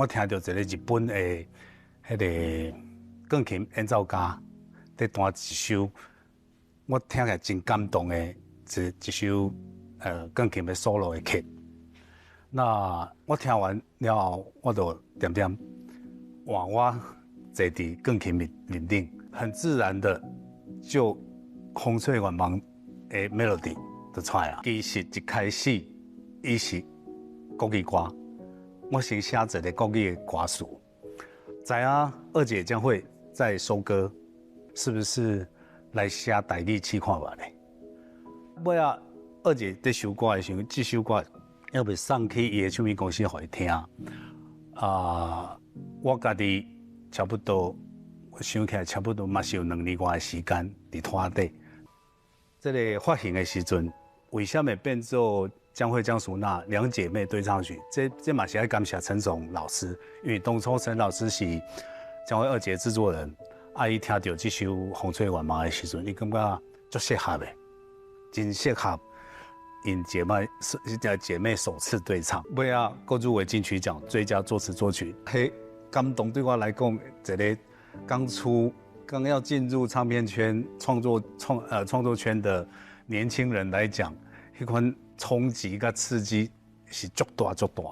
我听到一个日本的迄个钢琴演奏家在弹一首，我听起来真感动的一首钢琴的 solo 的曲。那我听完了后，我就点点换我坐伫钢琴面顶，很自然的就风吹远望的 melody 就出来啊。其实一开始伊是国语歌。我先写一个国语的歌词，知影二姐将会再收歌，是不是来写台语试看吧呢？尾啊，二姐在收歌的时候，这首歌要被送去伊的唱片公司互伊听。我家己差不多，我想起来差不多嘛是有2年外的时间伫拖底。这个发行的时阵，为什么变做？江蕙、江淑娜两姐妹对唱曲，这嘛是要感谢陈总老师，因为当初陈老师是江蕙二姐制作人，伊听到这首《风吹远望》的时阵，伊感觉足适合的，真适合因姐妹首次对唱。尾啊，够入围金曲奖最佳作词作曲，嘿，感动对我来讲，一个刚要进入唱片圈创作圈的年轻人来讲，迄款冲击甲刺激是足大足大。